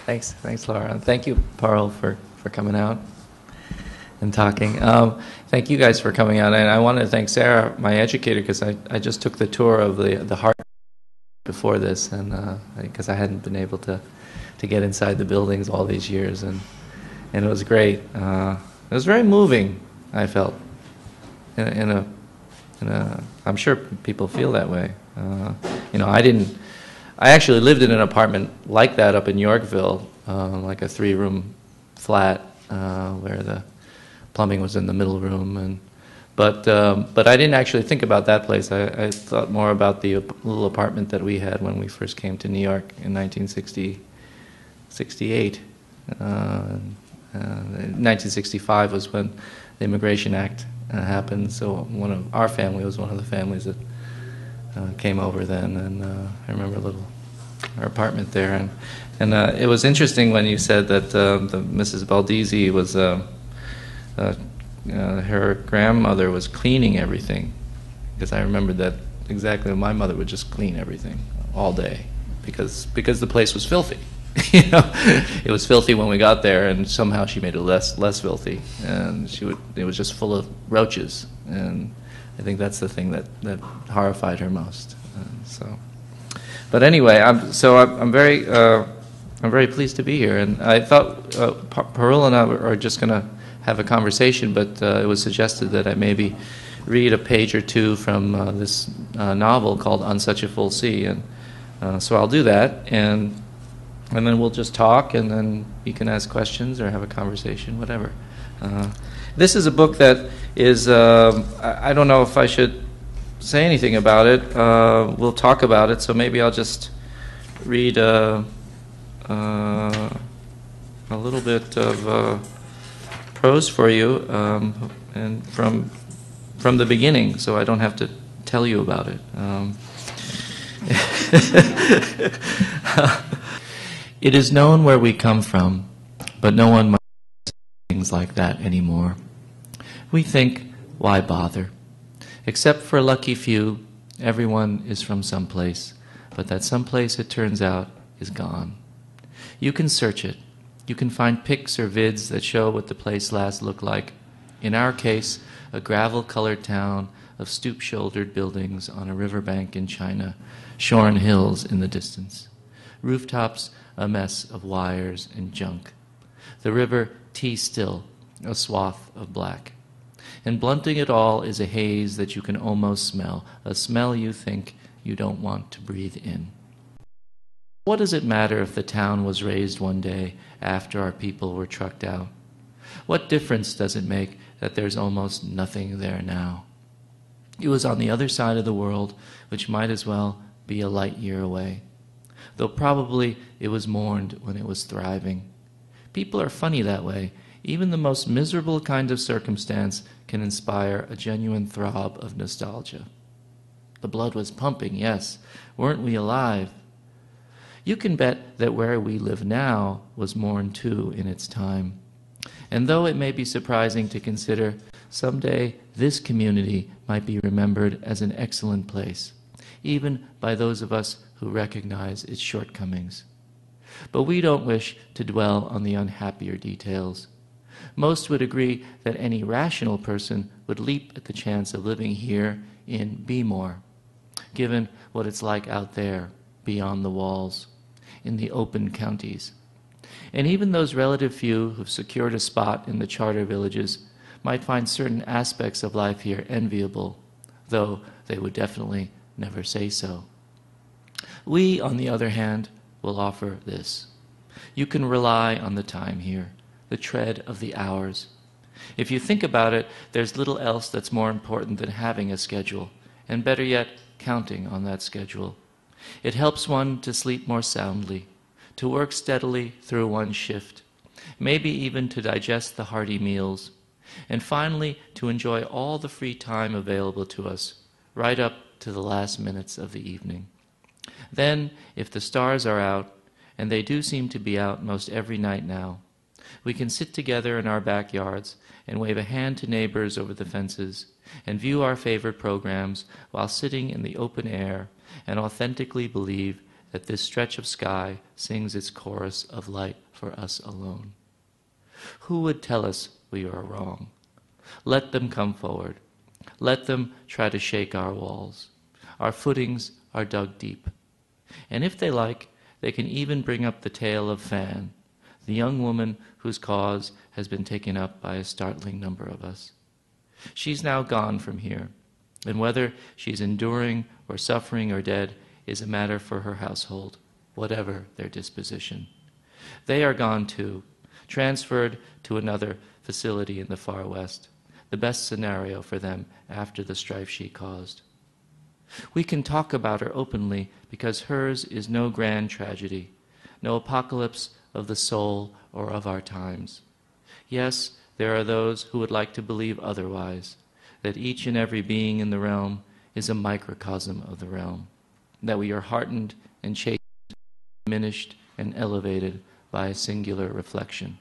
Thanks, Laura. And thank you, Parul, for coming out and talking. Thank you guys for coming out. And I want to thank Sarah, my educator, because I just took the tour of the heart before this, and because I hadn't been able to get inside the buildings all these years, and it was great. It was very moving, I felt, in a I'm sure people feel that way. I actually lived in an apartment like that up in Yorkville, like a 3-room flat where the plumbing was in the middle room, but I didn't actually think about that place. I thought more about the little apartment that we had when we first came to New York in 1968. 1965 was when the Immigration Act happened, so our family was one of the families that came over then, and I remember our apartment there, and it was interesting when you said that the Mrs. Baldizzi was her grandmother was cleaning everything, because I remembered that exactly. My mother would just clean everything all day because the place was filthy. It was filthy when we got there, and somehow she made it less filthy, and it was just full of roaches, and I think that's the thing that horrified her most. But anyway, I'm very pleased to be here, and I thought Parul and I are just going to have a conversation, but it was suggested that I maybe read a page or two from this novel called On Such a Full Sea, and so I'll do that, and then we'll just talk, and then you can ask questions or have a conversation, whatever. This is a book that is, I don't know if I should say anything about it. We'll talk about it, so maybe I'll just read a little bit of prose for you, and from the beginning, so I don't have to tell you about it. It is known where we come from, but no one might say things like that anymore. We think, why bother? Except for a lucky few, everyone is from someplace, but that someplace, it turns out, is gone. You can search it. You can find pics or vids that show what the place last looked like. In our case, a gravel-colored town of stoop-shouldered buildings on a riverbank in China, shorn hills in the distance. Rooftops, a mess of wires and junk. The river tea-still, a swath of black. And blunting it all is a haze that you can almost smell, a smell you think you don't want to breathe in. What does it matter if the town was razed one day after our people were trucked out? What difference does it make that there's almost nothing there now? It was on the other side of the world, which might as well be a light year away, though probably it was mourned when it was thriving. People are funny that way. Even the most miserable kind of circumstance can inspire a genuine throb of nostalgia. The blood was pumping, yes. Weren't we alive? You can bet that where we live now was mourned too in its time. And though it may be surprising to consider, someday this community might be remembered as an excellent place, even by those of us who recognize its shortcomings. But we don't wish to dwell on the unhappier details. Most would agree that any rational person would leap at the chance of living here in Bmore, given what it's like out there, beyond the walls, in the open counties. And even those relative few who've secured a spot in the charter villages might find certain aspects of life here enviable, though they would definitely never say so. We, on the other hand, will offer this. You can rely on the time here, the tread of the hours. If you think about it, there's little else that's more important than having a schedule, and better yet, counting on that schedule. It helps one to sleep more soundly, to work steadily through one shift, maybe even to digest the hearty meals, and finally to enjoy all the free time available to us, right up to the last minutes of the evening. Then, if the stars are out, and they do seem to be out most every night now, we can sit together in our backyards and wave a hand to neighbors over the fences and view our favorite programs while sitting in the open air and authentically believe that this stretch of sky sings its chorus of light for us alone. Who would tell us we are wrong? Let them come forward. Let them try to shake our walls. Our footings are dug deep. And if they like, they can even bring up the tale of Fan, the young woman whose cause has been taken up by a startling number of us. She's now gone from here, and whether she's enduring or suffering or dead is a matter for her household, whatever their disposition. They are gone too, transferred to another facility in the far west, the best scenario for them after the strife she caused. We can talk about her openly because hers is no grand tragedy, no apocalypse of the soul or of our times. Yes, there are those who would like to believe otherwise, that each and every being in the realm is a microcosm of the realm, that we are heartened and chastened, diminished and elevated by a singular reflection.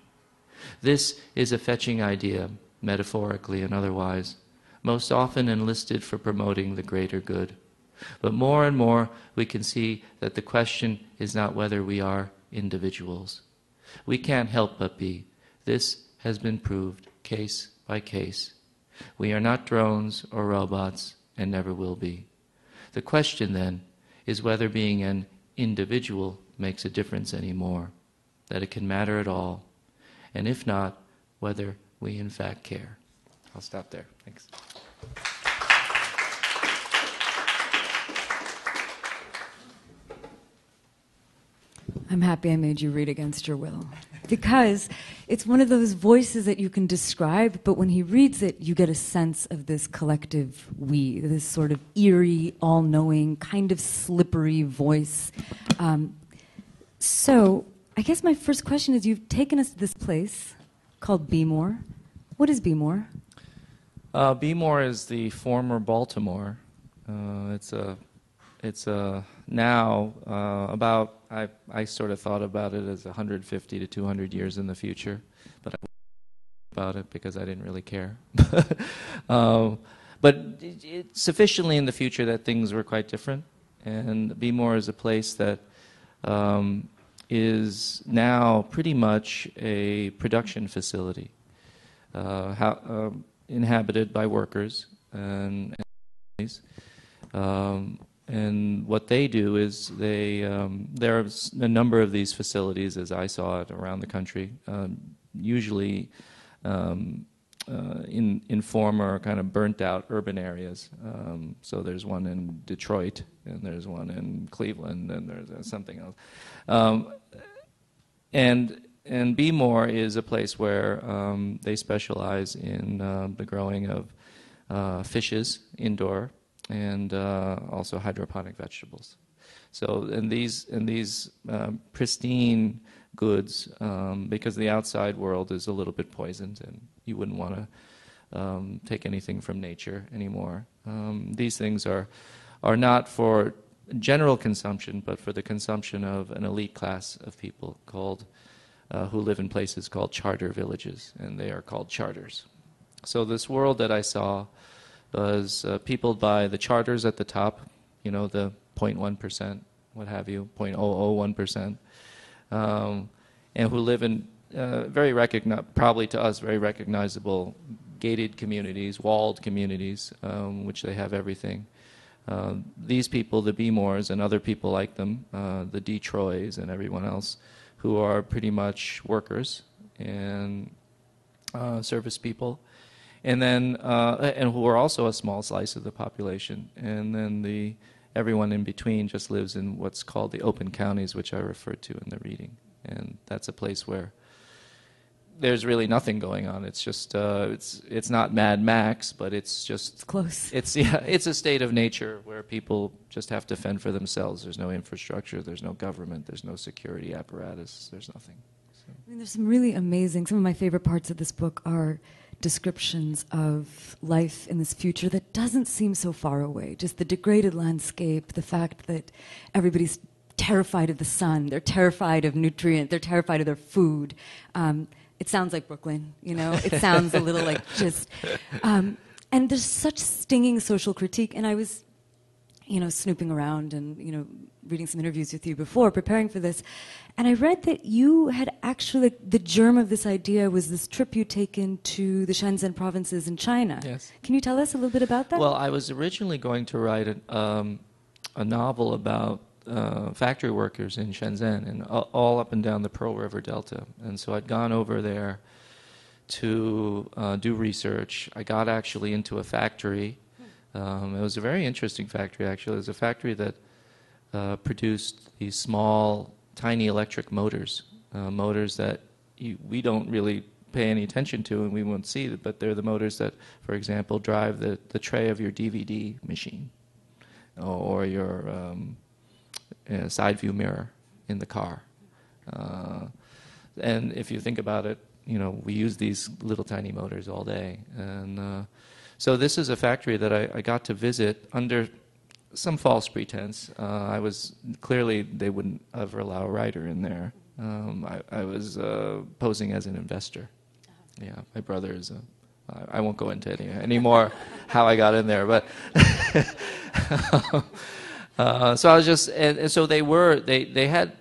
This is a fetching idea, metaphorically and otherwise, most often enlisted for promoting the greater good. But more and more we can see that the question is not whether we are individuals. We can't help but be. This has been proved case by case. We are not drones or robots and never will be. The question then is whether being an individual makes a difference anymore, that it can matter at all, and if not, whether we in fact care. I'll stop there. Thanks. I'm happy I made you read against your will, because it's one of those voices that you can describe, but when he reads it, you get a sense of this collective we, this sort of eerie, all-knowing, kind of slippery voice. So I guess my first question is, you've taken us to this place called Bmore. What is Bmore? Bmore is the former Baltimore. It's now about, I sort of thought about it as 150 to 200 years in the future, but I wasn't about it because I didn't really care. But it's sufficiently in the future that things were quite different, and Bmore is a place that is now pretty much a production facility, inhabited by workers and families. And what they do is there are a number of these facilities, as I saw it, around the country, usually in former kind of burnt-out urban areas. So there's one in Detroit, and there's one in Cleveland, and there's something else. And Bmore is a place where they specialize in the growing of fishes indoor, and also hydroponic vegetables. So, and these pristine goods, because the outside world is a little bit poisoned, and you wouldn't want to take anything from nature anymore. These things are not for general consumption, but for the consumption of an elite class of people called who live in places called charter villages, and they are called charters. So this world that I saw was peopled by the charters at the top, you know, the 0.1%, what have you, 0.001%, and who live in probably to us, very recognizable gated communities, walled communities, which they have everything. These people, the Bmores and other people like them, the Detroits and everyone else, who are pretty much workers and service people, and then and who are also a small slice of the population, and then everyone in between just lives in what's called the open counties, which I referred to in the reading, and that's a place where there's really nothing going on. It's just it's not Mad Max, but it's close. It's a state of nature where people just have to fend for themselves. There's no infrastructure, there's no government, there's no security apparatus, there's nothing. So. I mean, there's some really amazing. Some of my favorite parts of this book are descriptions of life in this future that doesn't seem so far away. Just the degraded landscape, the fact that everybody's terrified of the sun, they're terrified of nutrient, they're terrified of their food. It sounds like Brooklyn, you know? It sounds a little like just... and there's such stinging social critique, and I was snooping around and, reading some interviews with you before, preparing for this. And I read that you had actually, the germ of this idea was this trip you'd taken to the Shenzhen provinces in China. Yes. Can you tell us a little bit about that? Well, I was originally going to write a novel about factory workers in Shenzhen and all up and down the Pearl River Delta. And so I'd gone over there to do research. I got actually into a factory. It was a very interesting factory, actually. It was a factory that produced these small, tiny electric motors, motors that we don't really pay any attention to and we won't see it, but they're the motors that, for example, drive the tray of your DVD machine or your side view mirror in the car. And if you think about it, we use these little tiny motors all day. And so this is a factory that I got to visit under some false pretense. Clearly they wouldn't ever allow a writer in there. I was posing as an investor. Yeah, my brother is I won't go into any more how I got in there, but so I was just, and so they had,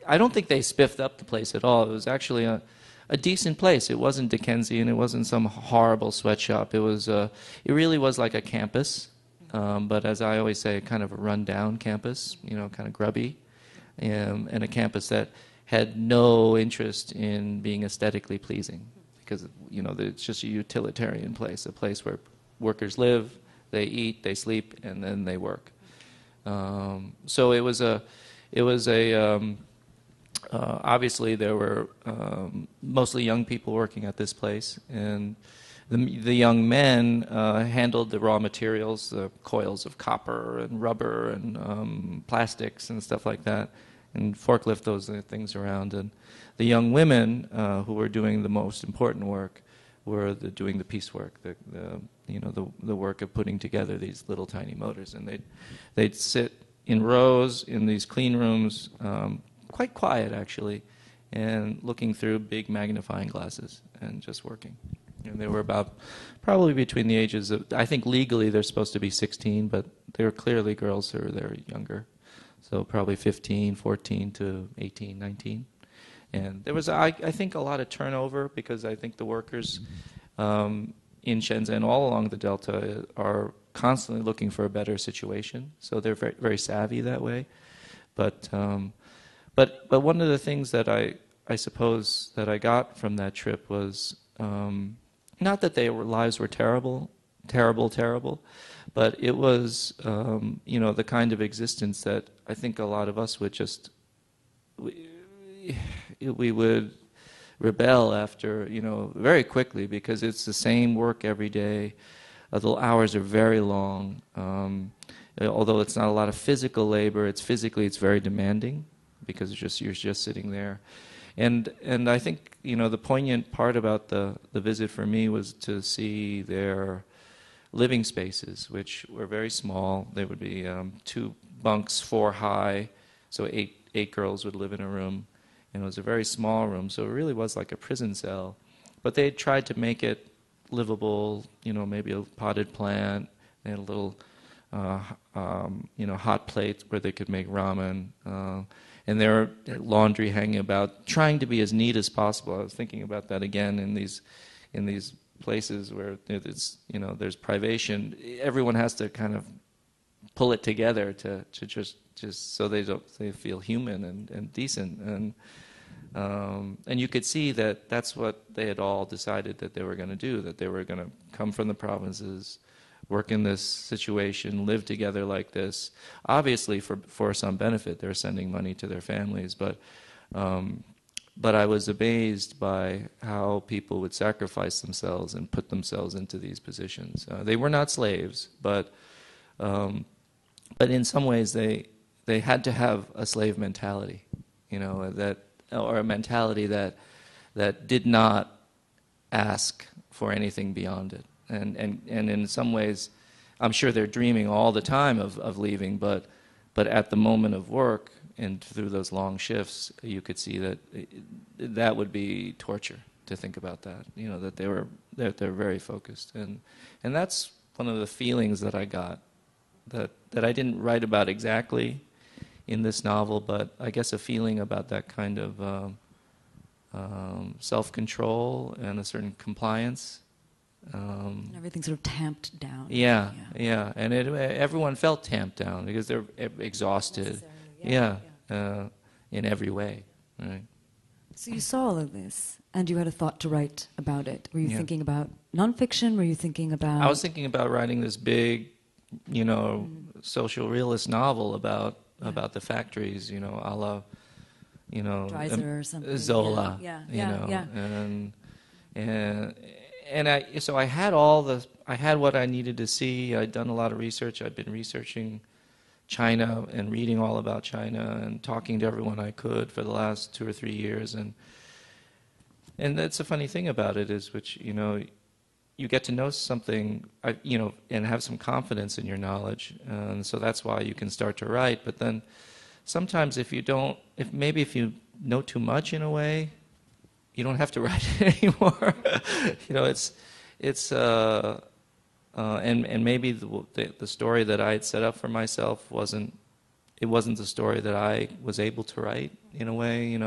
I don't think they spiffed up the place at all. It was actually a decent place. It wasn't Dickensian. It wasn't some horrible sweatshop. It really was like a campus, but as I always say, kind of a run-down campus, kind of grubby, and a campus that had no interest in being aesthetically pleasing, because it's just a utilitarian place, a place where workers live, they eat, they sleep, and then they work. So it was obviously there were mostly young people working at this place, and the young men handled the raw materials, the coils of copper and rubber and plastics and stuff like that, and forklift those things around. And the young women who were doing the most important work were doing the piecework, the work of putting together these little tiny motors. And they'd sit in rows in these clean rooms, quite quiet actually, and looking through big magnifying glasses and just working. And they were about probably between the ages of, I think legally they're supposed to be 16, but they were clearly girls who were there younger. So probably 15, 14 to 18, 19. And there was, I think, a lot of turnover because I think the workers in Shenzhen all along the Delta are constantly looking for a better situation. So they're very, very savvy that way. But one of the things that I suppose that I got from that trip was not that their lives were terrible, but it was the kind of existence that I think a lot of us would just we would rebel after very quickly, because it's the same work every day. The hours are very long. Although it's not a lot of physical labor, it's very demanding because you're just sitting there. And I think the poignant part about the visit for me was to see their living spaces, which were very small. They would be 2 bunks, 4 high, so eight girls would live in a room, and it was a very small room, so it really was like a prison cell. But they tried to make it livable, maybe a potted plant, they had a little hot plate where they could make ramen, and there laundry hanging about, trying to be as neat as possible. I was thinking about that again in these places where it's there's privation. Everyone has to kind of pull it together to just so they feel human and decent, and you could see that that's what they had all decided that they were going to do, that they were going to come from the provinces, work in this situation, live together like this, obviously for some benefit. They're sending money to their families, but I was amazed by how people would sacrifice themselves and put themselves into these positions. They were not slaves, but in some ways they had to have a slave mentality, or a mentality that did not ask for anything beyond it. And in some ways, I'm sure they're dreaming all the time of leaving, but at the moment of work and through those long shifts, you could see that would be torture to think about that. That they're very focused, and that's one of the feelings that I got that I didn't write about exactly in this novel, but I guess a feeling about that kind of self-control and a certain compliance. And everything sort of tamped down. Yeah. And everyone felt tamped down because they're exhausted. In every way, right? So you saw all of this, and you had a thought to write about it. Were you thinking about nonfiction? Were you thinking about... I was thinking about writing this big, social realist novel about the factories, a la, Dreiser or something. Zola, and so I had I had what I needed to see. I'd done a lot of research. I'd been researching China and reading all about China and talking to everyone I could for the last 2 or 3 years, and that's the funny thing about it is, which you get to know something, and have some confidence in your knowledge, and so that's why you can start to write. But then sometimes if you know too much in a way, you don't have to write it anymore. And maybe the story that I had set up for myself wasn't the story that I was able to write in a way.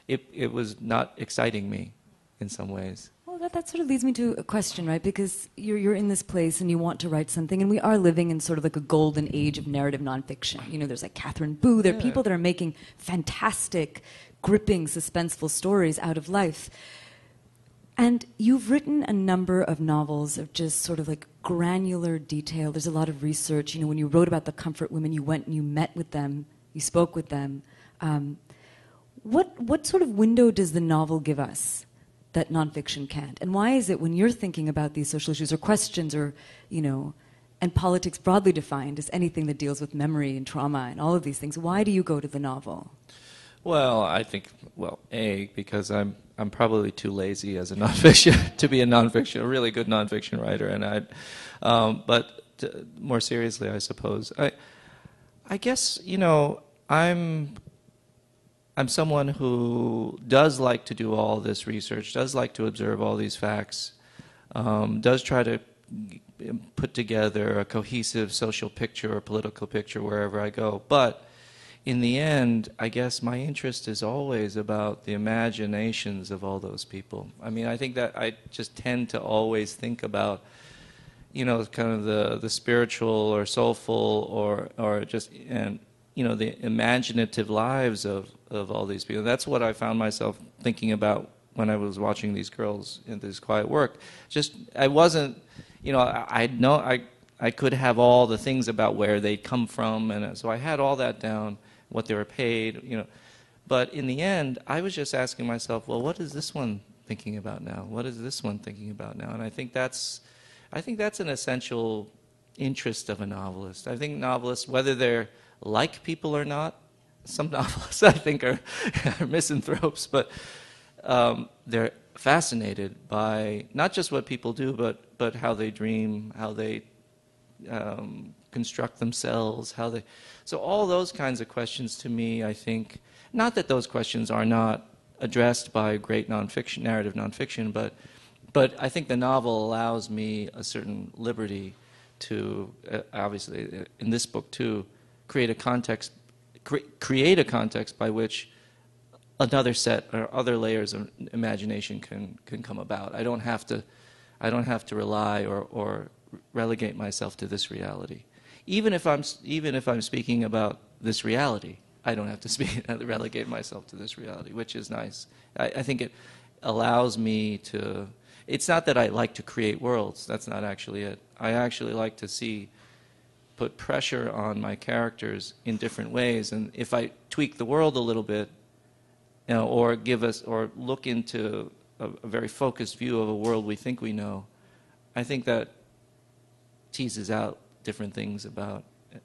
It was not exciting me in some ways. Well, that sort of leads me to a question, right? Because you're in this place and you want to write something, and we are living in sort of like a golden age of narrative nonfiction. There's like Catherine Boo. There are people that are making fantastic, gripping, suspenseful stories out of life. And you've written a number of novels of just sort of like granular detail. There's a lot of research. When you wrote about the comfort women, you went and you met with them, you spoke with them. What sort of window does the novel give us that nonfiction can't? And why is it when you're thinking about these social issues or questions or, and politics broadly defined as anything that deals with memory and trauma and all of these things, why do you go to the novel? Well, I think, because I'm probably too lazy as a nonfiction to be a really good nonfiction writer, and but more seriously, I suppose, I guess I'm someone who does like to do all this research, does like to observe all these facts, does try to put together a cohesive social picture or political picture wherever I go, but in the end, I guess my interest is always about the imaginations of all those people. I mean, I think that I just tend to always think about, kind of the spiritual or soulful or just, the imaginative lives of all these people. That's what I found myself thinking about when I was watching these girls in this quiet work. Just, I wasn't, I could have all the things about where they'd come from, and so I had all that down, what they were paid, But in the end, I was just asking myself, well, what is this one thinking about now? What is this one thinking about now? And I think that's an essential interest of a novelist. I think novelists, whether they're like people or not, some novelists I think are misanthropes, but they're fascinated by not just what people do, but how they dream, how they construct themselves, so all those kinds of questions to me, I think, not that those questions are not addressed by great narrative nonfiction, but I think the novel allows me a certain liberty to, obviously, in this book too, create a context by which another set or other layers of imagination can come about. I don't have to rely or relegate myself to this reality. Even if I'm speaking about this reality, I don't have to relegate myself to this reality, which is nice. I think it allows me to. It's not that I like to create worlds. That's not actually it. I actually like to put pressure on my characters in different ways, and if I tweak the world a little bit, or look into a very focused view of a world we think we know, I think that teases out different things about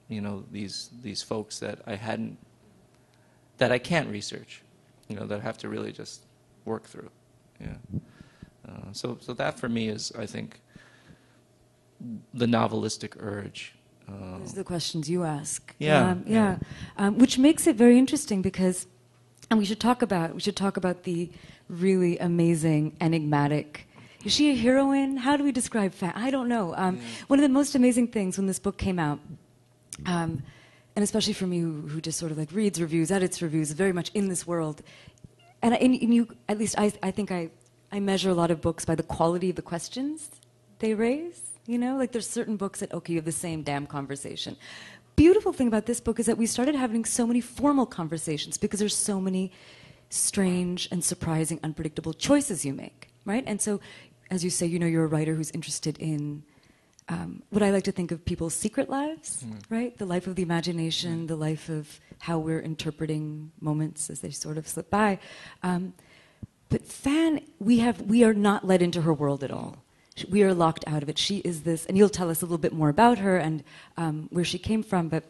these folks that I can't research, that I have to really just work through. So that for me is, I think, the novelistic urge. Those are the questions you ask. Yeah. Which makes it very interesting because, and we should talk about the really amazing, enigmatic. Is she a heroine? How do we describe I don't know. One of the most amazing things when this book came out And especially for me, who just sort of like reads reviews, edits reviews, very much in this world. And you, at least I think I measure a lot of books by the quality of the questions they raise. You know, like there's certain books that, okay, you have the same damn conversation. Beautiful thing about this book is that we started having so many formal conversations because there's so many strange and surprising, unpredictable choices you make, right? And so, as you say, you know, you're a writer who's interested in what I like to think of people's secret lives, right? The life of the imagination, the life of how we're interpreting moments as they sort of slip by. But Fan, we are not let into her world at all. We are locked out of it. She is this, and you'll tell us a little bit more about her and where she came from, but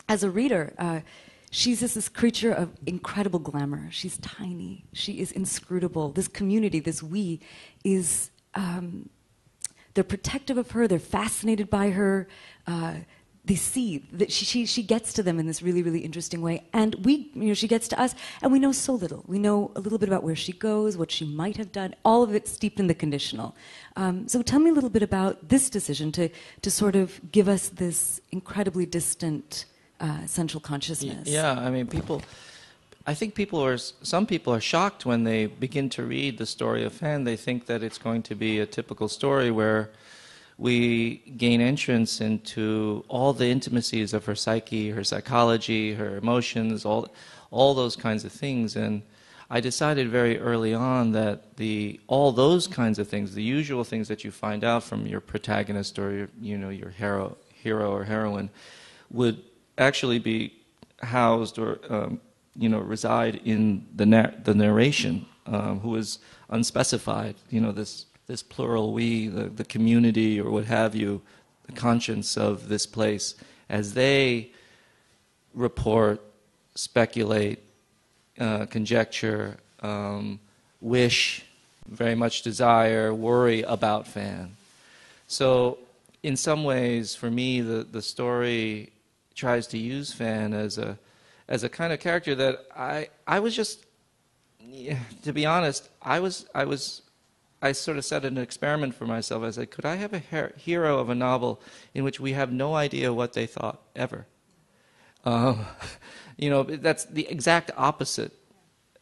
as a reader, she's just this creature of incredible glamour. She's tiny. She is inscrutable. This community, this we, is... they're protective of her. They're fascinated by her. They see that she gets to them in this really, really interesting way. And she gets to us, and we know so little. We know a little bit about where she goes, what she might have done, all of it steeped in the conditional. So tell me a little bit about this decision to sort of give us this incredibly distant central consciousness. Yeah, I mean, I think some people are shocked when they begin to read the story of Fan. They think that it's going to be a typical story where we gain entrance into all the intimacies of her psyche, her psychology, her emotions, all those kinds of things. And I decided very early on that all those kinds of things, the usual things that you find out from your protagonist or your hero or heroine, would actually be housed or reside in the narration, who is unspecified. This plural we, the community or what have you, the conscience of this place, as they report, speculate, conjecture, wish, very much desire, worry about Fan. So in some ways, for me, the story tries to use Fan as a kind of character that I was just, to be honest, I sort of set an experiment for myself. I said, could I have a hero of a novel in which we have no idea what they thought ever? That's the exact opposite.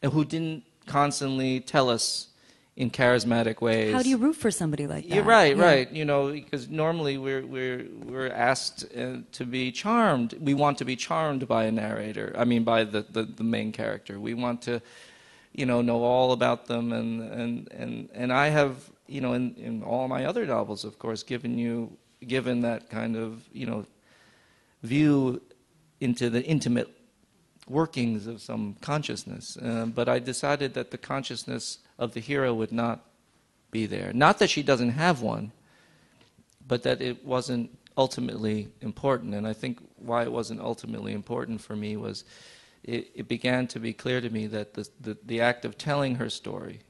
Who didn't constantly tell us in charismatic ways. How do you root for somebody like that? You're right, yeah. Right. Because normally we're asked to be charmed. We want to be charmed by a narrator. I mean, by the main character. We want to, know all about them. And I have, in all my other novels, of course, given that kind of, view into the intimate workings of some consciousness. But I decided that the consciousness of the hero would not be there. Not that she doesn't have one, but that it wasn't ultimately important. And I think why it wasn't ultimately important for me was it began to be clear to me that the act of telling her story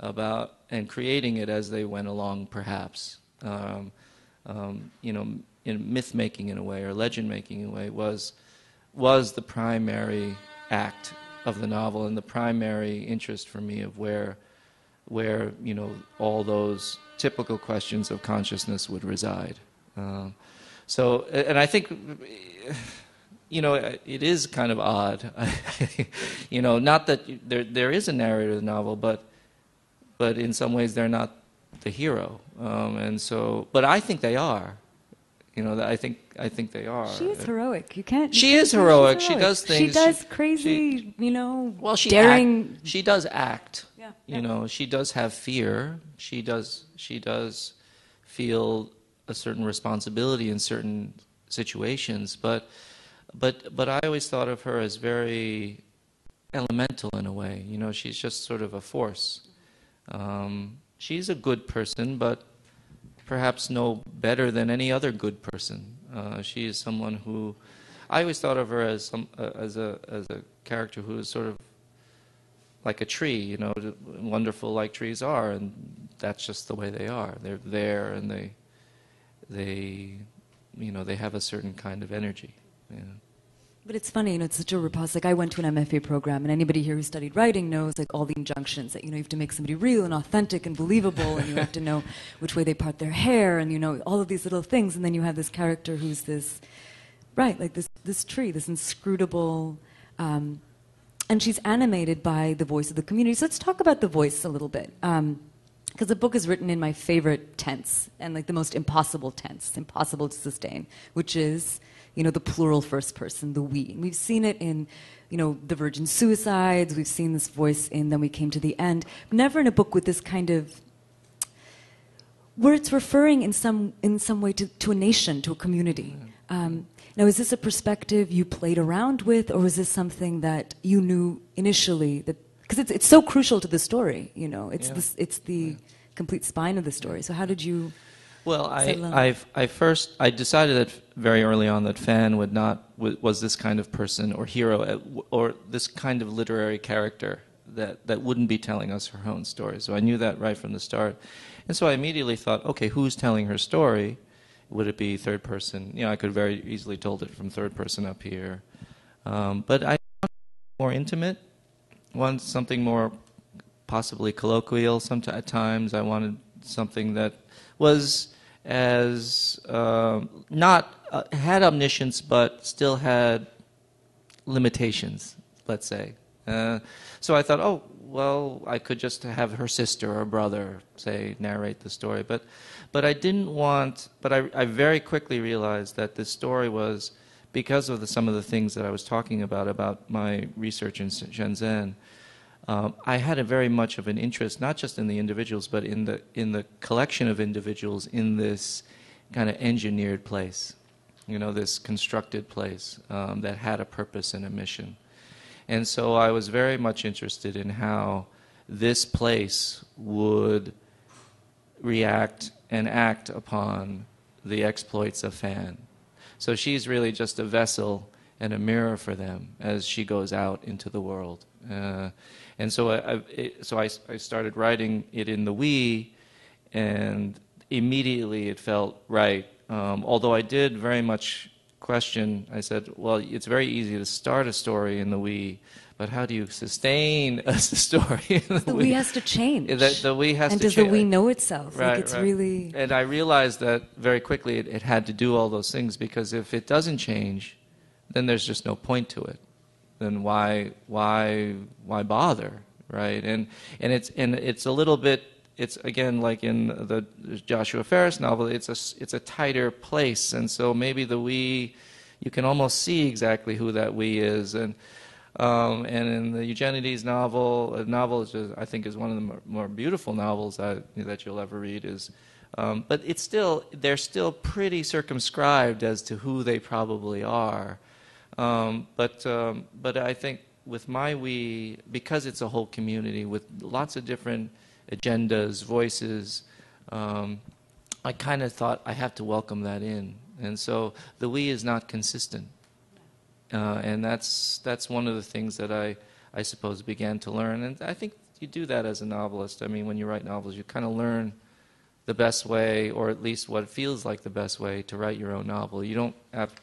about and creating it as they went along, perhaps, in myth-making in a way or legend-making in a way, was the primary act of the novel and the primary interest for me of where all those typical questions of consciousness would reside. And I think, it is kind of odd. Not that there is a narrator of the novel, but in some ways they're not the hero. But I think they are. I think they are. She is heroic. You can't. She is heroic. She does things. She does crazy. Well, daring. She does act. Yeah. She does have fear. She does feel a certain responsibility in certain situations. But I always thought of her as very elemental in a way. She's just sort of a force. She's a good person, but perhaps no better than any other good person. She is someone who I always thought of her as a character who is sort of like a tree, wonderful like trees are, and that's just the way they are. They're there, and they have a certain kind of energy. But it's funny, it's such a repose. Like I went to an MFA program, and anybody here who studied writing knows like all the injunctions that you have to make somebody real and authentic and believable, and you have to know which way they part their hair, and all of these little things. And then you have this character who's this right, like this tree, this inscrutable, and she's animated by the voice of the community. So let's talk about the voice a little bit. Because the book is written in my favorite tense, and like the most impossible tense, impossible to sustain, which is, the plural first person, the we. And we've seen it in, the Virgin Suicides. We've seen this voice in Then We Came to the End. Never in a book with this kind of, where it's referring in some way to a nation, to a community. Now, is this a perspective you played around with, or was this something that you knew initially that? Because it's so crucial to the story, It's the complete spine of the story. So how did you? Well, I decided that very early on that Fan was this kind of person or hero or this kind of literary character that wouldn't be telling us her own story. So I knew that right from the start, and so I immediately thought, okay, who's telling her story? Would it be third person? I could very easily told it from third person up here, but I wanted more intimate. Want something more possibly colloquial. At times I wanted something that was as not had omniscience but still had limitations, let's say. So I thought, oh, well, I could just have her sister or brother, say, narrate the story. But I didn't want, but I very quickly realized that this story was, because of some of the things that I was talking about my research in Shenzhen, I had a very much of an interest, not just in the individuals, but in the collection of individuals in this kind of engineered place, this constructed place that had a purpose and a mission. And so I was very much interested in how this place would react and act upon the exploits of Fan. So she's really just a vessel and a mirror for them as she goes out into the world. And so I started writing it in the we, and immediately it felt right. Although I did very much question, I said, well, it's very easy to start a story in the we, but how do you sustain a story in the we? The we has to change. The we has to change. And does the we know itself? Right, like it's right. really... And I realized that very quickly it had to do all those things, because if it doesn't change, then there's just no point to it. Then why bother, right? And it's a little bit, it's again like in the Joshua Ferris novel, it's a tighter place, and so maybe the we, you can almost see exactly who that we is, and in the Eugenides novel, a novel is just, I think is one of the more beautiful novels that you'll ever read, is. But they're still pretty circumscribed as to who they probably are. But I think with my we, because it's a whole community with lots of different agendas, voices, I kind of thought I have to welcome that in. And so the we is not consistent. And that's one of the things that I suppose began to learn. And I think you do that as a novelist. I mean, when you write novels, you kind of learn the best way, or at least what feels like the best way to write your own novel. You don't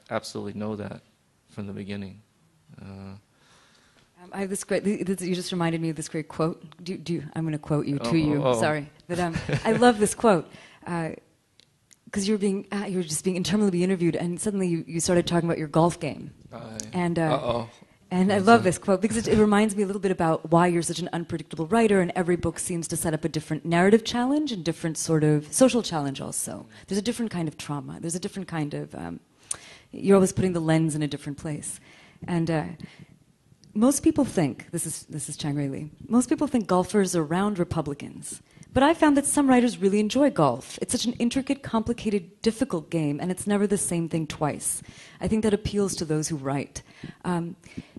absolutely know that from the beginning. I have this great. You just reminded me of this great quote. I'm going to quote you to you. Sorry, but I love this quote because you were just being interminably interviewed, and suddenly you started talking about your golf game. And I love this quote because it reminds me a little bit about why you're such an unpredictable writer, and every book seems to set up a different narrative challenge and different sort of social challenge also. There's a different kind of trauma. There's a different kind of... you're always putting the lens in a different place. And most people think, this is Chang-rae Lee, most people think golfers are round Republicans. But I found that some writers really enjoy golf. It's such an intricate, complicated, difficult game, and it's never the same thing twice. I think that appeals to those who write. And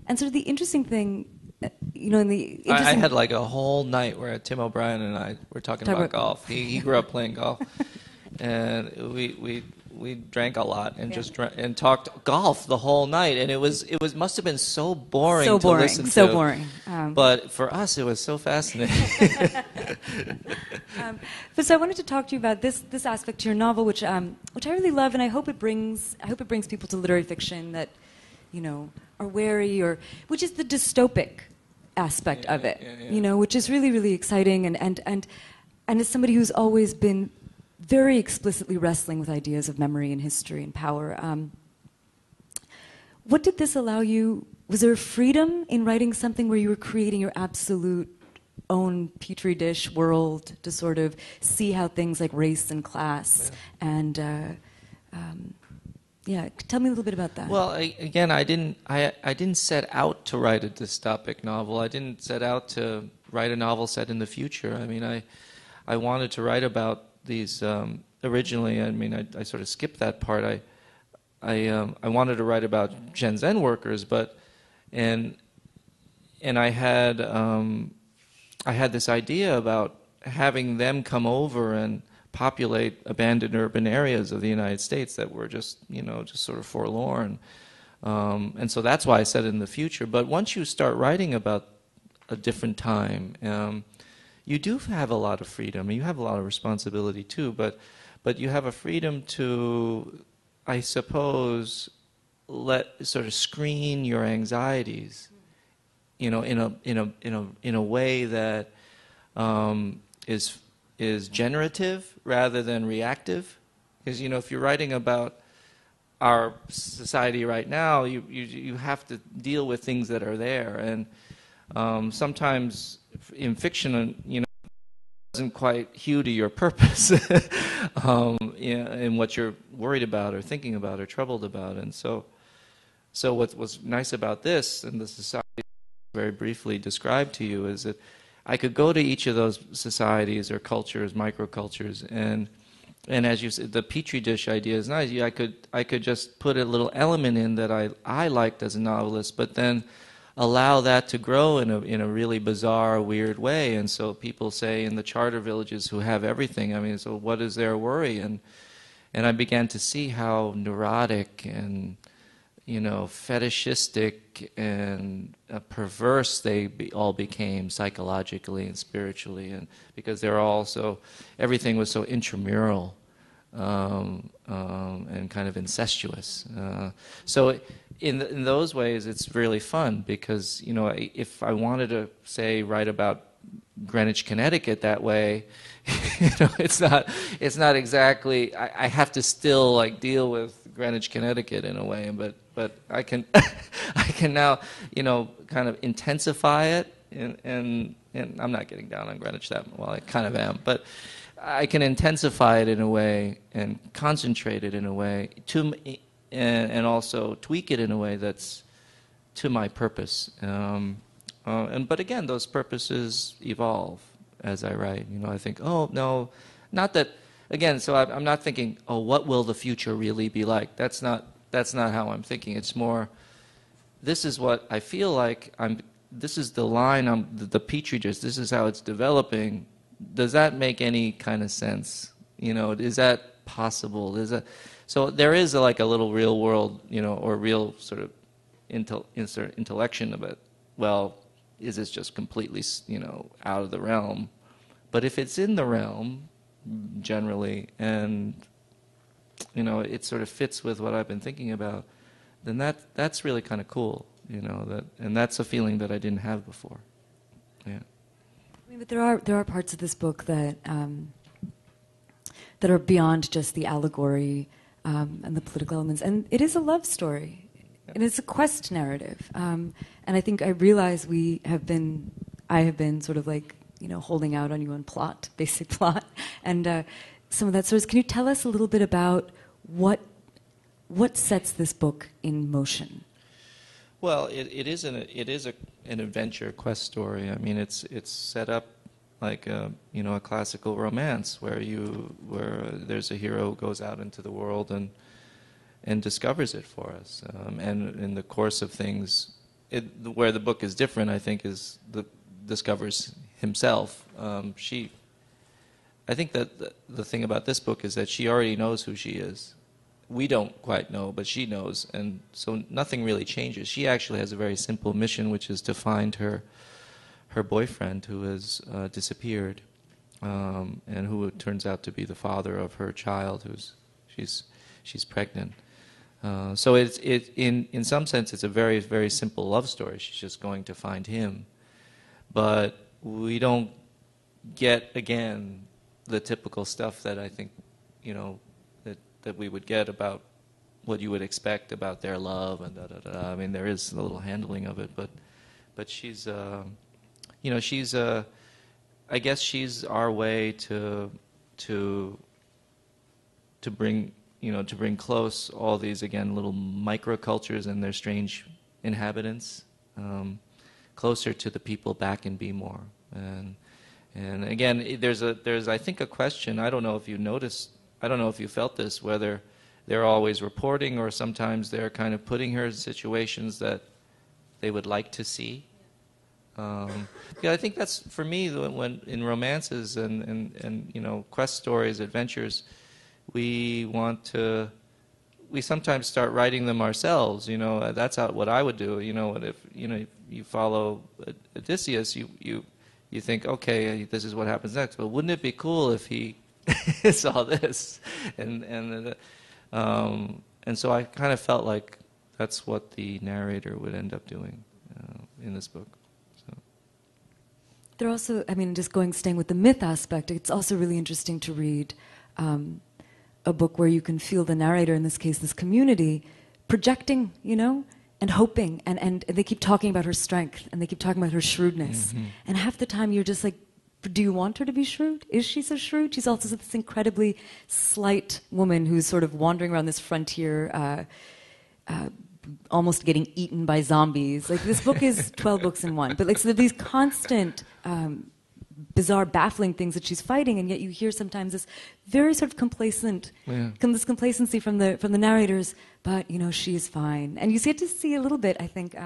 sort of the interesting thing, I had like a whole night where Tim O'Brien and I were talking about golf. He grew up playing golf, and we drank a lot and and talked golf the whole night, and it must have been so boring to listen to. So boring. But for us, it was so fascinating. But so I wanted to talk to you about this aspect to your novel, which I really love, and I hope it brings people to literary fiction that are wary, or which is the dystopic aspect of it, which is really, really exciting, and as somebody who's always been very explicitly wrestling with ideas of memory and history and power. what did this allow you? Was there freedom in writing something where you were creating your absolute own petri dish world to sort of see how things like race and class and tell me a little bit about that. Well, I didn't set out to write a dystopic novel. I didn't set out to write a novel set in the future. I mean, I wanted to write about these originally. I mean, I sort of skipped that part. I wanted to write about Shenzhen workers, and I had this idea about having them come over and populate abandoned urban areas of the United States that were just sort of forlorn. And so that's why I said it in the future. But once you start writing about a different time, you do have a lot of freedom. You have a lot of responsibility too, but you have a freedom to, I suppose, sort of screen your anxieties, in a way that is generative rather than reactive. Because if you're writing about our society right now, you have to deal with things that are there, and sometimes in fiction, doesn't quite hew to your purpose in what you're worried about or thinking about or troubled about. And so what was nice about this and the society very briefly described to you is that I could go to each of those societies or cultures, microcultures, and as you said, the petri dish idea is nice. I could just put a little element in that I liked as a novelist, but then allow that to grow in a really bizarre, weird way. And so people say in the charter villages who have everything, I mean, so what is their worry? And I began to see how neurotic and fetishistic and perverse they all became psychologically and spiritually, and because they're all everything was so intramural and kind of incestuous. So in those ways, it's really fun because if I wanted to write about Greenwich, Connecticut that way, it's not exactly. I have to still deal with Greenwich, Connecticut in a way, but I can now kind of intensify it, and I'm not getting down on Greenwich that well. I kind of am, but I can intensify it in a way and concentrate it in a way and also tweak it in a way that's to my purpose. But again, those purposes evolve as I write. I think, oh no, not that. Again, so I'm not thinking, oh, what will the future really be like? That's not how I'm thinking. It's more, this is what I feel like. This is the line. The petri dish. This is how it's developing. Does that make any kind of sense? Is that possible? So there is a little real world, or real sort of intellection of it. Well, is this just completely, out of the realm? But if it's in the realm, generally, and it sort of fits with what I've been thinking about, then that's really kind of cool, and that's a feeling that I didn't have before. Yeah. I mean, but there are parts of this book that are beyond just the allegory and the political elements, and it is a love story. And it's a quest narrative. And I think I realize I have been sort of holding out on you on plot, basic plot, and some of that sort of. Can you tell us a little bit about what sets this book in motion? Well, it is an adventure quest story. I mean, it's set up like a classical romance where there's a hero who goes out into the world and discovers it for us. And in the course of things, where the book is different, I think, is discovers himself. I think that the thing about this book is that she already knows who she is. We don't quite know, but she knows, and so nothing really changes. She actually has a very simple mission, which is to find her boyfriend who has disappeared, and who turns out to be the father of her child, she's pregnant. So in some sense it's a very, very simple love story. She's just going to find him, but we don't get the typical stuff that I think that we would get about what you would expect about their love and da da da. I mean, there is a little handling of it, but she's she's I guess she's our way to bring to bring close all these, again, little microcultures and their strange inhabitants closer to the people back in Bmore. And again, there's I think a question. I don't know if you noticed. I don't know if you felt this, whether they're always reporting or sometimes they're kind of putting her in situations that they would like to see. Yeah, I think that's, for me, when in romances and quest stories, adventures, we sometimes start writing them ourselves. That's what I would do. If you follow Odysseus, you think, okay, this is what happens next. But wouldn't it be cool if he saw this? And so I kind of felt like that's what the narrator would end up doing in this book. They're also, staying with the myth aspect, it's also really interesting to read a book where you can feel the narrator, in this case, this community, projecting, and hoping. And they keep talking about her strength, and they keep talking about her shrewdness. Mm-hmm. And half the time you're just like, do you want her to be shrewd? Is she so shrewd? She's also this incredibly slight woman who's sort of wandering around this frontier, almost getting eaten by zombies. Like, this book is 12 books in one. But so these constant, bizarre, baffling things that she's fighting, and yet you hear sometimes this very sort of complacent, this complacency from the narrators. But she is fine, and you get to see a little bit, I think,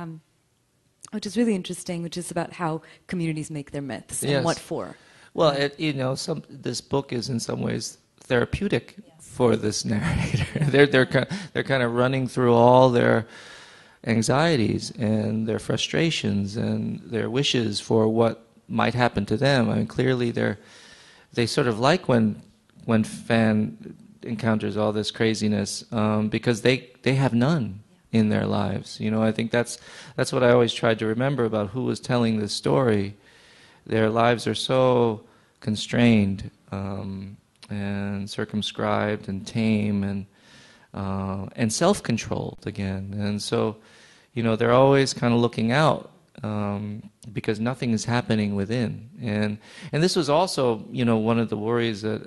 which is really interesting, which is about how communities make their myths and what for. Well, this book is in some ways therapeutic for this narrator. They're kind of running through all their anxieties and their frustrations and their wishes for what might happen to them. I mean, clearly they sort of like when Fan encounters all this craziness because they have none in their lives. I think that's what I always tried to remember about who was telling this story. Their lives are so constrained and circumscribed and tame and self-controlled again. And so, they're always kind of looking out because nothing is happening within. And this was also, one of the worries that,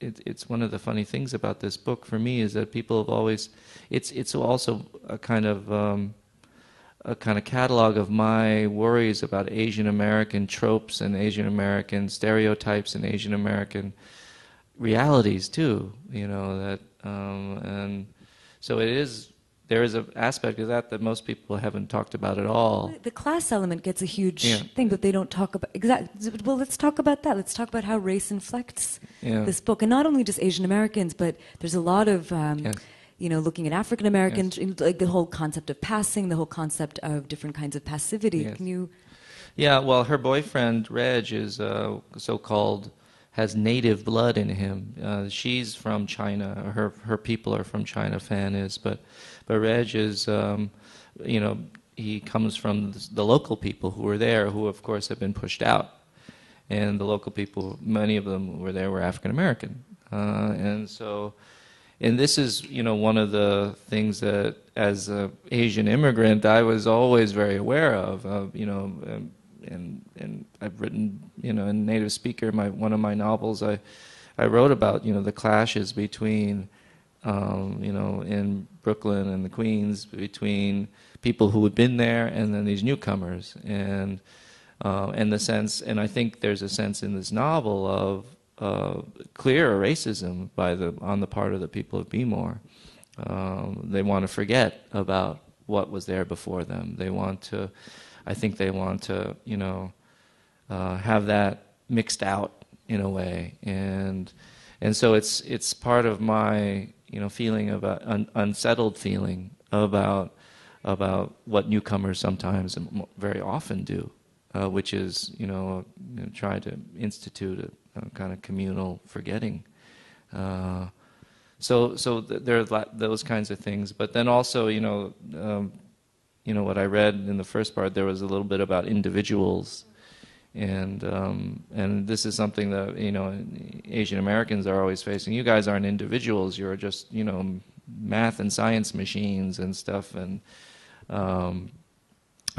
it's one of the funny things about this book for me is that people have always, it's also a kind of catalog of my worries about Asian American tropes and Asian American stereotypes and Asian American realities too. And so there is an aspect of that most people haven't talked about at all. The class element gets a huge thing, but they don't talk about Well, let's talk about that. Let's talk about how race inflects this book, and not only just Asian Americans, but there's a lot of looking at African Americans, like the whole concept of passing, the whole concept of different kinds of passivity. Yes. Can you? Yeah. Well, her boyfriend Reg is so-called, has native blood in him. She's from China. Her people are from China. Fan is, but Reg is, he comes from the local people who were there, who of course have been pushed out, and the local people, many of them were there, were African American, and so, and this is one of the things that as an Asian immigrant I was always very aware of, and I've written, in Native Speaker, one of my novels, I wrote about, the clashes between, in Brooklyn and the Queens, between people who had been there and then these newcomers, and the sense, and I think there's a sense in this novel of clear racism on the part of the people of Bmore. They want to forget about what was there before them. I think they want to, have that mixed out in a way, and so it's part of my, feeling about unsettled feeling about what newcomers sometimes and very often do, which is, try to institute a kind of communal forgetting. So there are those kinds of things, but then also, what I read in the first part, there was a little bit about individuals And this is something that, you know, Asian Americans are always facing. You guys aren't individuals. You're just, you know, math and science machines and stuff. And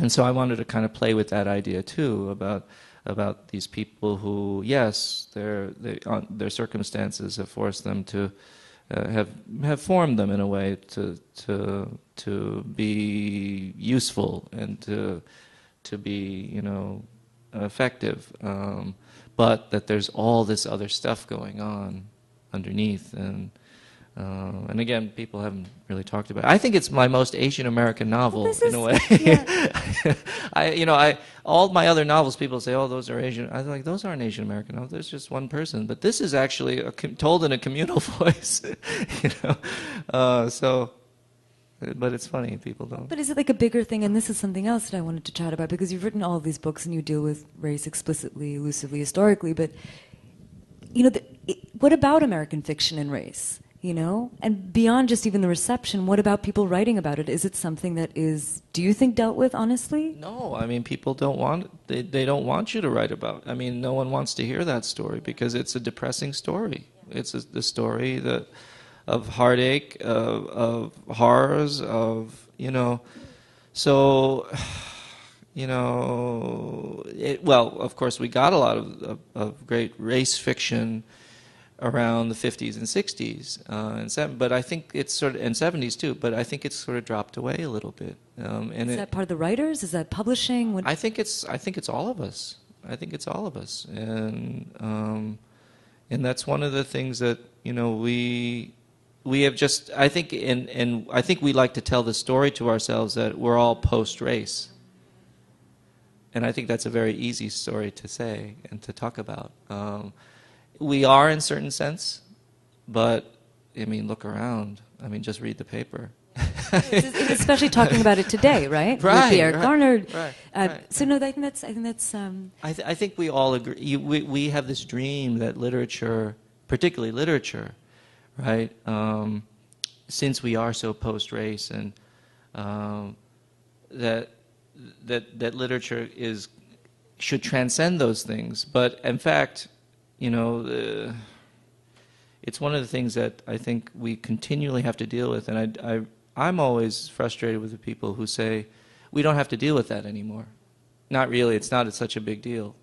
so I wanted to kind of play with that idea too, about these people who, yes, their circumstances have forced them to have formed them in a way to be useful and to be, you know, effective, but that there's all this other stuff going on underneath, and again, people haven't really talked about it. I think it's my most Asian American novel in a way. Yeah. All my other novels, people say, "Oh, those are Asian." I was like, "Those aren't Asian American novels. There's just one person." But this is actually told in a communal voice, you know. But it's funny, people don't. But is it like a bigger thing? And this is something else that I wanted to chat about, because you've written all of these books and you deal with race explicitly, elusively, historically. But you know, what about American fiction and race? You know, and beyond just even the reception, what about people writing about it? Is it something that is, do you think, dealt with honestly? No, I mean, people don't want, they don't want you to write about. I mean, no one wants to hear that story because it's a depressing story. It's the story of heartache, of horrors, of, you know, so, you know, well, of course, we got a lot of great race fiction around the 50s and 60s, but I think it's sort of, and 70s too, but I think it's sort of dropped away a little bit. And is that part of the writers? Is that publishing? I think it's all of us. I think it's all of us, and that's one of the things that, you know, we have just, I think, and I think we like to tell the story to ourselves that we're all post-race. And I think that's a very easy story to say and to talk about. We are in certain sense, but, I mean, look around. I mean, just read the paper. Especially talking about it today, right? Right. With the Eric Garner. Right. So no, I think that's. I think we all agree. We have this dream that literature, particularly literature, right? Since we are so post-race, and that literature should transcend those things. But in fact, you know, it's one of the things that I think we continually have to deal with, and I'm always frustrated with the people who say we don't have to deal with that anymore. Not really. It's not such a big deal.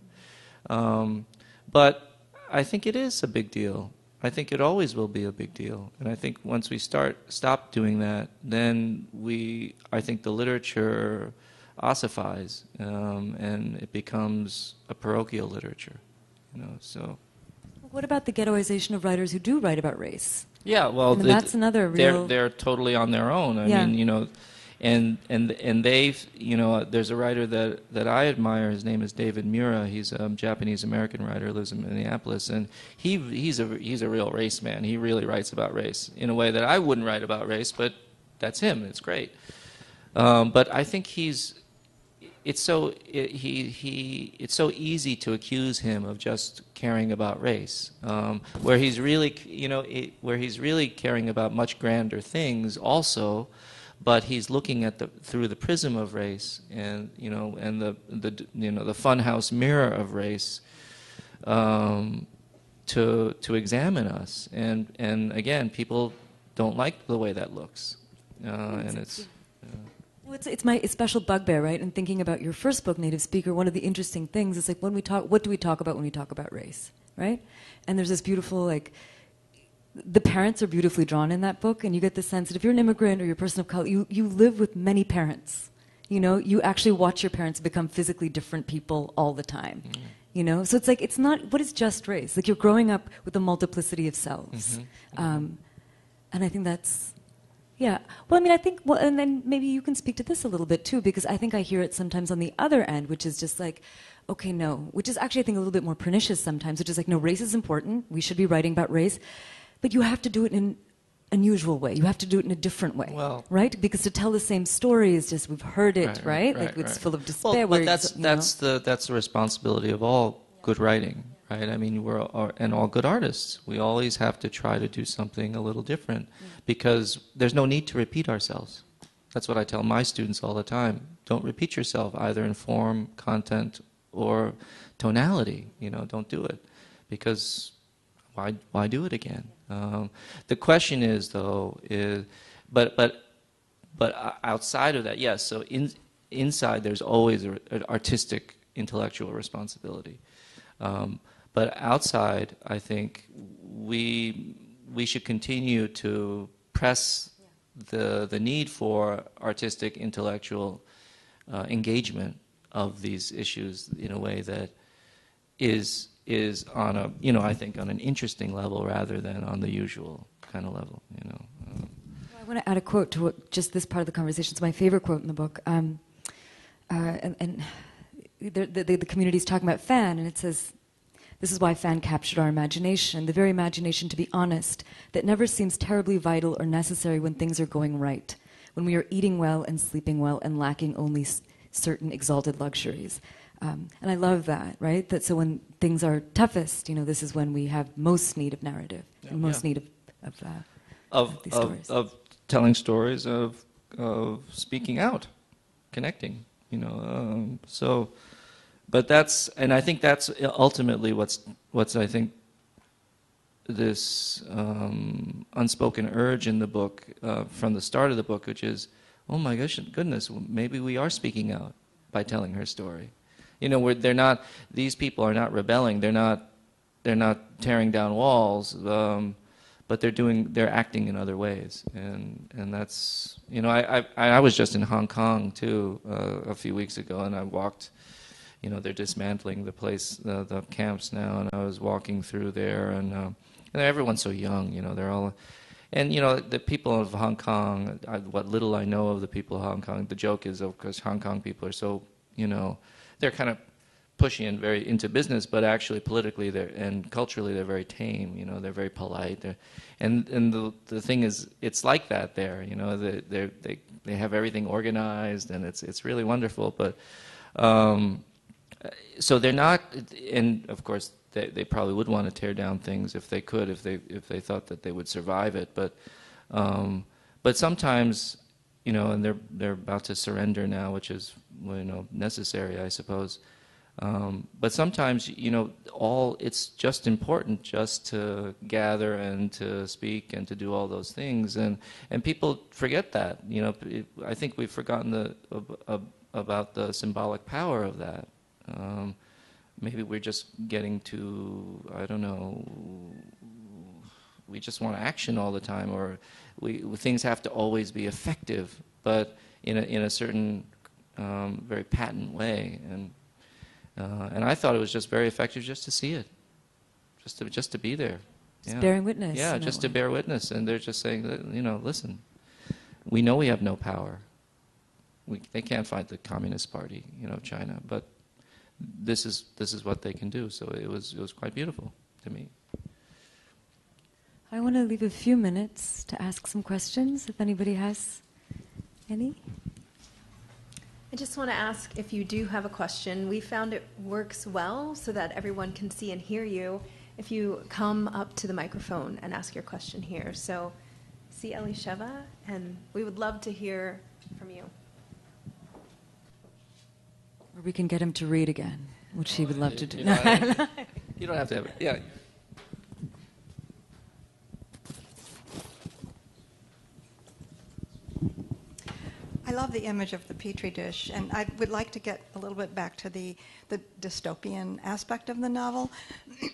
But I think it is a big deal. I think it always will be a big deal. And I think once we stop doing that, then I think the literature ossifies, and it becomes a parochial literature. You know, so. What about the ghettoization of writers who do write about race? Yeah, well, that's another real. They're totally on their own. I mean, you know, and they've, you know, there's a writer that I admire. His name is David Mura. He's a Japanese American writer, lives in Minneapolis, and he's a real race man. He really writes about race in a way that I wouldn't write about race, but that's him. It's great. But I think it's so easy to accuse him of just caring about race, where he's really, you know, where he's really caring about much grander things also, but he's looking at through the prism of race, and you know, and the funhouse mirror of race, to examine us, and again, people don't like the way that looks, and it's. It's my special bugbear, right? And thinking about your first book, Native Speaker, one of the interesting things is like when we talk, what do we talk about when we talk about race, right? And there's this beautiful, like, the parents are beautifully drawn in that book, and you get the sense that if you're an immigrant or you're a person of color, you live with many parents. You know, you actually watch your parents become physically different people all the time. Mm-hmm. You know, so it's like, it's not, what is just race? Like, you're growing up with a multiplicity of selves. Mm-hmm. And I think that's. Yeah. Well, I mean, I think, well, and then maybe you can speak to this a little bit too, because I think I hear it sometimes on the other end, which is just like, okay, no, which is actually, I think, a little bit more pernicious sometimes, which is like, no, race is important. We should be writing about race, but you have to do it in an unusual way. You have to do it in a different way, right? Because to tell the same story is just, we've heard it, right? Like, it's full of despair. Well, but that's the responsibility of all good writing. Right? I mean, and all good artists. We always have to try to do something a little different, because there's no need to repeat ourselves. That's what I tell my students all the time. Don't repeat yourself, either in form, content, or tonality. Don't do it, because why do it again? The question is, though, but outside of that, yes. So inside, there's always an artistic, intellectual responsibility. But outside, I think we should continue to press the need for artistic, intellectual engagement of these issues in a way that is on a, I think on an interesting level rather than on the usual kind of level. I want to add a quote to just this part of the conversation. It's my favorite quote in the book. And the community's talking about Fan, and it says, "This is why Fan captured our imagination, the very imagination, to be honest, that never seems terribly vital or necessary when things are going right, when we are eating well and sleeping well and lacking only certain exalted luxuries." And I love that, right? That so when things are toughest, this is when we have most need of narrative and most need of these stories. Of telling stories, of speaking out, connecting, so, but and I think that's ultimately what's I think this unspoken urge in the book from the start of the book, which is, oh my goodness, maybe we are speaking out by telling her story. These people are not rebelling, they're not tearing down walls, but they're acting in other ways, and that's, I was just in Hong Kong too a few weeks ago, and I walked, they're dismantling the place, the camps now, and I was walking through there, and everyone's so young, they're all, and the people of Hong Kong, what little I know of the people of Hong Kong, the joke is, of course, Hong Kong people are so, they're kind of pushy and very into business, but actually politically and culturally they're very tame. They're very polite. And the thing is, it's like that there. They have everything organized, and it's really wonderful. But so they're not. And of course, they probably would want to tear down things if they could, if they thought that they would survive it. But sometimes, and they're about to surrender now, which is necessary, I suppose. But sometimes, it's just important just to gather and to speak and to do all those things, and people forget that. I think we've forgotten about the symbolic power of that. Maybe we're just getting to, I don't know, we just want action all the time, or things have to always be effective, but in a certain very patent way. And I thought it was just very effective just to see it, just to be there. Just bearing witness. Yeah, just to bear witness. And they're just saying, listen, we know we have no power. They can't fight the Communist Party, China, but this is what they can do. So it was quite beautiful to me. I want to leave a few minutes to ask some questions, if anybody has any. I just want to ask, if you do have a question, we found it works well so that everyone can see and hear you if you come up to the microphone and ask your question here. So, see Elisheva, and we would love to hear from you. Or we can get him to read again, which he would love to do. You don't have to have it. Yeah. I love the image of the petri dish, and I would like to get a little bit back to the dystopian aspect of the novel.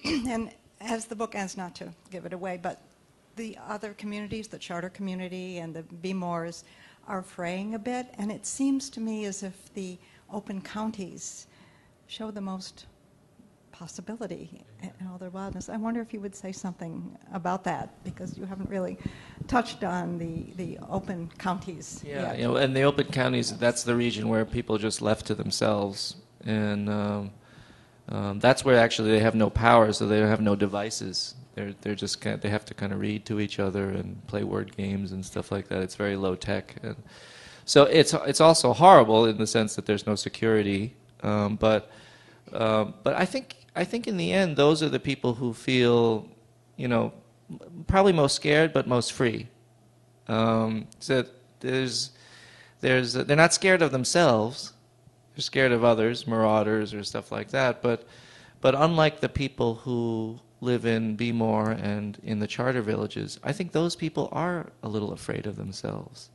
And as the book ends, not to give it away, but the other communities, the charter community and the Bmores, are fraying a bit, and it seems to me as if the open counties show the most possibility in all their wildness. I wonder if you would say something about that, because you haven't really touched on the open counties yet. Yeah, and the open counties, that's the region where people are just left to themselves, and that's where actually they have no power, so they have no devices. They're just they have to kind of read to each other and play word games and stuff like that. It's very low tech, and so it's also horrible in the sense that there's no security, but I think in the end, those are the people who feel, probably most scared, but most free. So they're not scared of themselves. They're scared of others, marauders or stuff like that. But unlike the people who live in Bmore and in the charter villages, I think those people are a little afraid of themselves.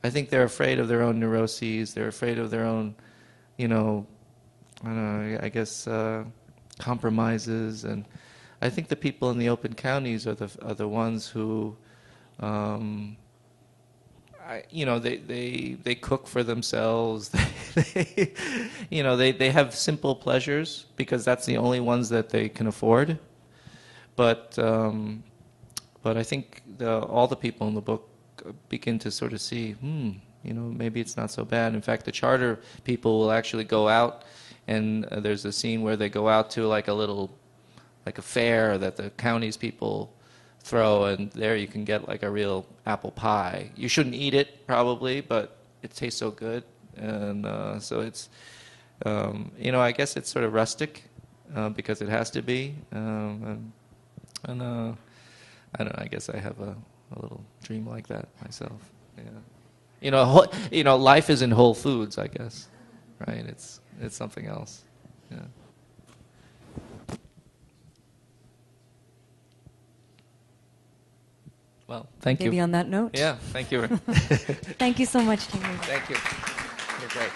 I think they're afraid of their own neuroses. They're afraid of their own, I don't know, I guess compromises. And I think the people in the open counties are the ones who, they cook for themselves. They have simple pleasures because that's the only ones that they can afford. But I think all the people in the book begin to sort of see, maybe it's not so bad. In fact, the charter people will actually go out, and there's a scene where they go out to like a fair that the county's people throw, and there you can get like a real apple pie. You shouldn't eat it probably, but it tastes so good, and so it's, I guess it's sort of rustic because it has to be, and I don't know. I guess I have a little dream like that myself. Yeah, life is in Whole Foods, I guess, right? It's something else. Yeah. Well, thank you. Maybe on that note. Yeah, thank you. Thank you so much, Chang-rae. Thank you. You're great.